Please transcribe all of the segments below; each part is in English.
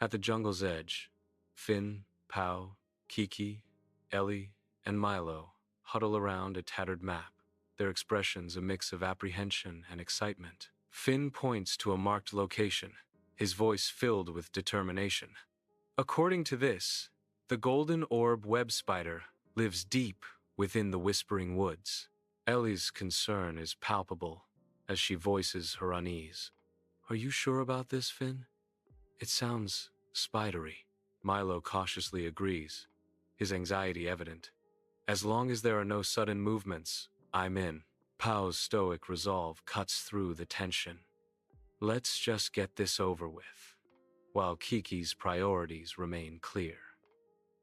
At the jungle's edge, Fynn, Pow, Kiki, Ellie, and Milo huddle around a tattered map, their expressions a mix of apprehension and excitement. Fynn points to a marked location, his voice filled with determination. According to this, the Golden Orb Web Spider lives deep within the Whispering Woods. Ellie's concern is palpable as she voices her unease. Are you sure about this, Fynn? It sounds spidery. Milo cautiously agrees, his anxiety evident. As long as there are no sudden movements, I'm in. Pow's stoic resolve cuts through the tension. Let's just get this over with, while Kiki's priorities remain clear.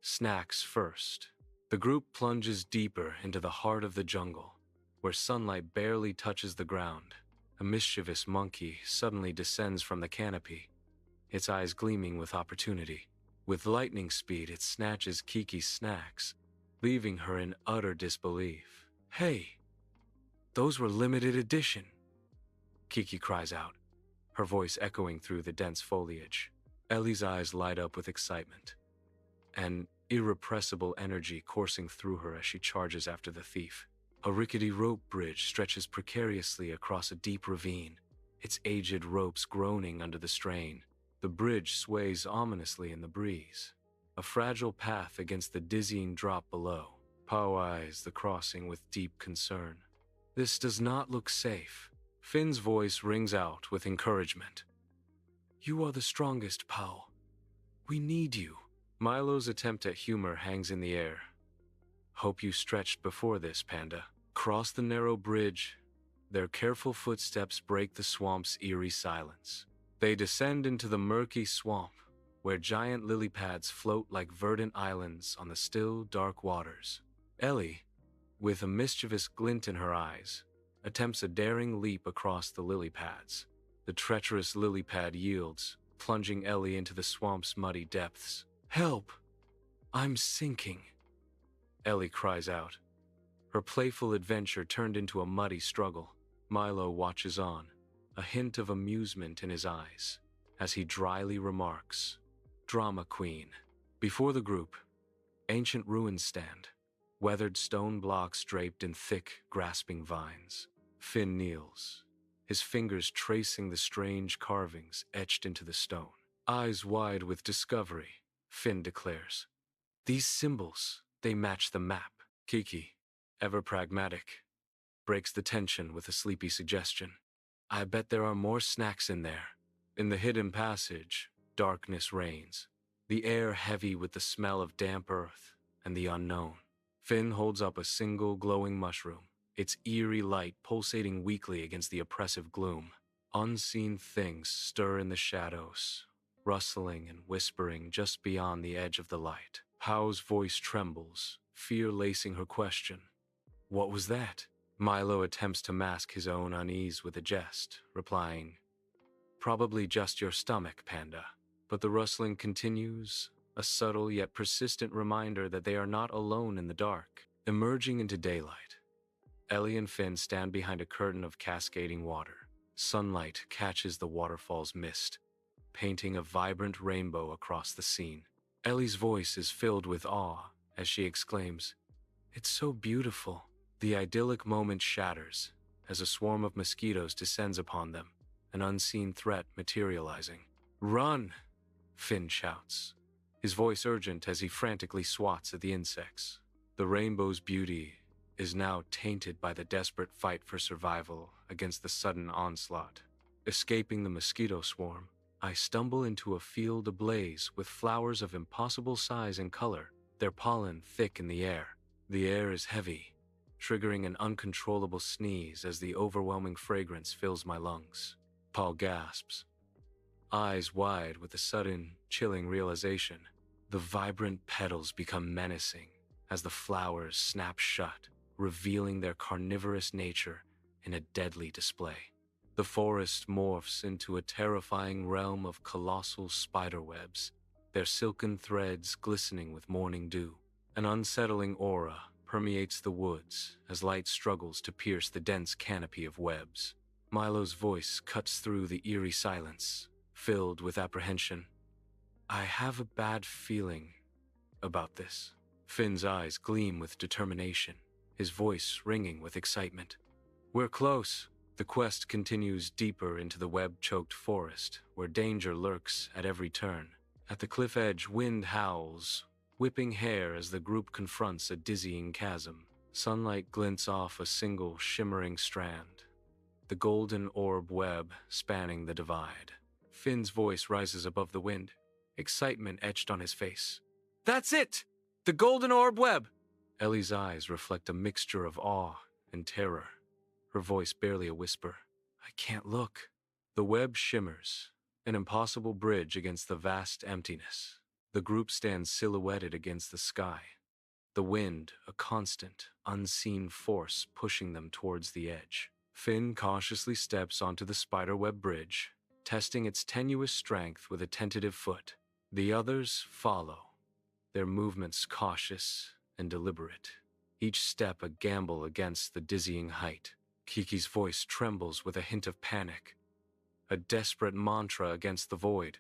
Snacks first. The group plunges deeper into the heart of the jungle, where sunlight barely touches the ground. A mischievous monkey suddenly descends from the canopy, its eyes gleaming with opportunity. With lightning speed, it snatches Kiki's snacks, leaving her in utter disbelief. Hey, those were limited edition, Kiki cries out, her voice echoing through the dense foliage. Ellie's eyes light up with excitement, an irrepressible energy coursing through her as she charges after the thief. A rickety rope bridge stretches precariously across a deep ravine, its aged ropes groaning under the strain. The bridge sways ominously in the breeze, a fragile path against the dizzying drop below. Pow eyes the crossing with deep concern. This does not look safe. Finn's voice rings out with encouragement. You are the strongest, Pow. We need you. Milo's attempt at humor hangs in the air. Hope you stretched before this, Panda. Cross the narrow bridge. Their careful footsteps break the swamp's eerie silence. They descend into the murky swamp, where giant lily pads float like verdant islands on the still, dark waters. Ellie, with a mischievous glint in her eyes, attempts a daring leap across the lily pads. The treacherous lily pad yields, plunging Ellie into the swamp's muddy depths. Help! I'm sinking, Ellie cries out, her playful adventure turned into a muddy struggle. Milo watches on, a hint of amusement in his eyes, as he dryly remarks, Drama Queen. Before the group, ancient ruins stand, weathered stone blocks draped in thick, grasping vines. Fynn kneels, his fingers tracing the strange carvings etched into the stone. Eyes wide with discovery, Fynn declares, These symbols, they match the map. Kiki, ever pragmatic, breaks the tension with a sleepy suggestion. I bet there are more snacks in there. In the hidden passage, darkness reigns, the air heavy with the smell of damp earth and the unknown. Fynn holds up a single glowing mushroom, its eerie light pulsating weakly against the oppressive gloom. Unseen things stir in the shadows, rustling and whispering just beyond the edge of the light. Pow's voice trembles, fear lacing her question. What was that? Milo attempts to mask his own unease with a jest, replying, Probably just your stomach, Panda. But the rustling continues, a subtle yet persistent reminder that they are not alone in the dark. Emerging into daylight, Ellie and Fynn stand behind a curtain of cascading water. Sunlight catches the waterfall's mist, painting a vibrant rainbow across the scene. Ellie's voice is filled with awe as she exclaims, It's so beautiful. The idyllic moment shatters as a swarm of mosquitoes descends upon them, an unseen threat materializing. Run! Fynn shouts, his voice urgent as he frantically swats at the insects. The rainbow's beauty is now tainted by the desperate fight for survival against the sudden onslaught. Escaping the mosquito swarm, I stumble into a field ablaze with flowers of impossible size and color, their pollen thick in the air. The air is heavy, triggering an uncontrollable sneeze as the overwhelming fragrance fills my lungs. Paul gasps, eyes wide with a sudden, chilling realization. The vibrant petals become menacing as the flowers snap shut, revealing their carnivorous nature in a deadly display. The forest morphs into a terrifying realm of colossal spiderwebs, their silken threads glistening with morning dew. An unsettling aura permeates the woods as light struggles to pierce the dense canopy of webs. Milo's voice cuts through the eerie silence, filled with apprehension. I have a bad feeling about this. Finn's eyes gleam with determination, his voice ringing with excitement. We're close. The quest continues deeper into the web-choked forest, where danger lurks at every turn. At the cliff edge, wind howls, whipping hair as the group confronts a dizzying chasm. Sunlight glints off a single shimmering strand, the Golden Orb Web spanning the divide. Finn's voice rises above the wind, excitement etched on his face. That's it! The Golden Orb Web! Ellie's eyes reflect a mixture of awe and terror, her voice barely a whisper. I can't look. The web shimmers, an impossible bridge against the vast emptiness. The group stands silhouetted against the sky, the wind a constant, unseen force pushing them towards the edge. Fynn cautiously steps onto the spiderweb bridge, testing its tenuous strength with a tentative foot. The others follow, their movements cautious and deliberate, each step a gamble against the dizzying height. Kiki's voice trembles with a hint of panic, a desperate mantra against the void.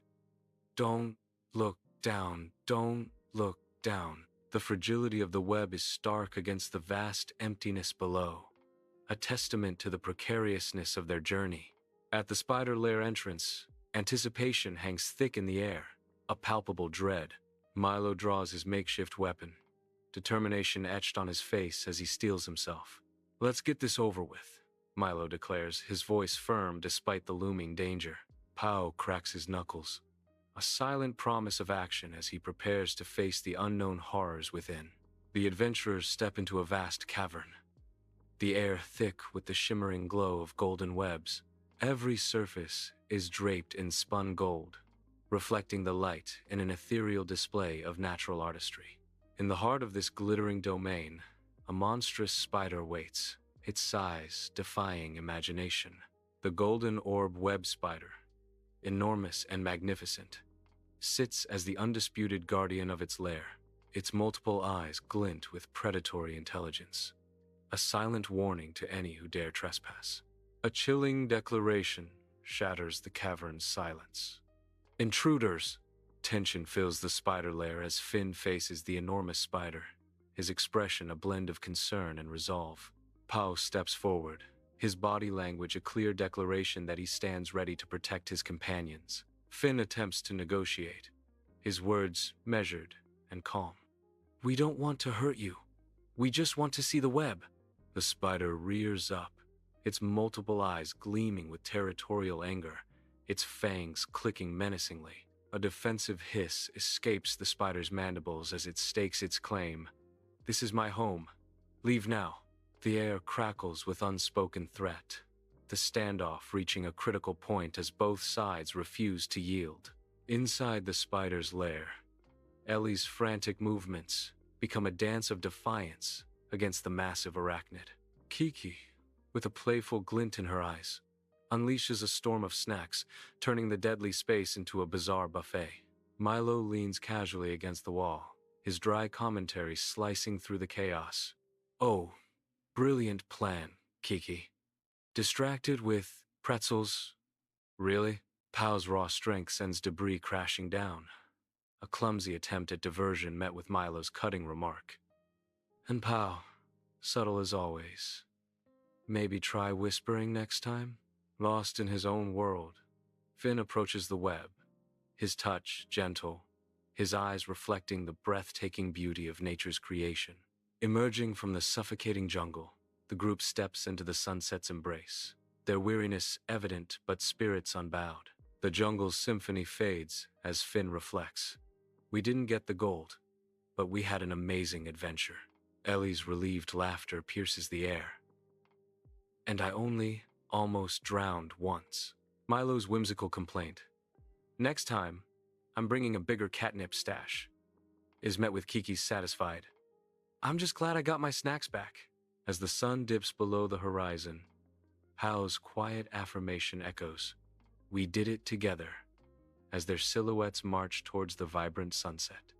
Don't look down, don't look down. The fragility of the web is stark against the vast emptiness below, a testament to the precariousness of their journey. At the spider lair entrance, anticipation hangs thick in the air, a palpable dread. Milo draws his makeshift weapon, determination etched on his face as he steels himself. Let's get this over with, Milo declares, his voice firm despite the looming danger. Pao cracks his knuckles, a silent promise of action as he prepares to face the unknown horrors within. The adventurers step into a vast cavern, the air thick with the shimmering glow of golden webs. Every surface is draped in spun gold, reflecting the light in an ethereal display of natural artistry. In the heart of this glittering domain, a monstrous spider waits, its size defying imagination. The Golden Orb Web Spider, enormous and magnificent, sits as the undisputed guardian of its lair. Its multiple eyes glint with predatory intelligence, a silent warning to any who dare trespass. A chilling declaration shatters the cavern's silence. Intruders! Tension fills the spider lair as Fynn faces the enormous spider, his expression a blend of concern and resolve. Pao steps forward, his body language a clear declaration that he stands ready to protect his companions. Fynn attempts to negotiate, his words measured and calm. We don't want to hurt you. We just want to see the web. The spider rears up, its multiple eyes gleaming with territorial anger, its fangs clicking menacingly. A defensive hiss escapes the spider's mandibles as it stakes its claim. This is my home. Leave now. The air crackles with unspoken threat, the standoff reaching a critical point as both sides refuse to yield. Inside the spider's lair, Ellie's frantic movements become a dance of defiance against the massive arachnid. Kiki, with a playful glint in her eyes, unleashes a storm of snacks, turning the deadly space into a bizarre buffet. Milo leans casually against the wall, his dry commentary slicing through the chaos. Oh, brilliant plan, Kiki. Distracted with pretzels? Really? Pao's raw strength sends debris crashing down. A clumsy attempt at diversion met with Milo's cutting remark. And Pao, subtle as always. Maybe try whispering next time? Lost in his own world, Fynn approaches the web, his touch gentle, his eyes reflecting the breathtaking beauty of nature's creation. Emerging from the suffocating jungle, the group steps into the sunset's embrace, their weariness evident but spirits unbowed. The jungle's symphony fades as Fynn reflects. We didn't get the gold, but we had an amazing adventure. Ellie's relieved laughter pierces the air. And I only almost drowned once. Milo's whimsical complaint, next time, I'm bringing a bigger catnip stash, is met with Kiki's satisfied, I'm just glad I got my snacks back. As the sun dips below the horizon, Pao's quiet affirmation echoes, we did it together, as their silhouettes march towards the vibrant sunset.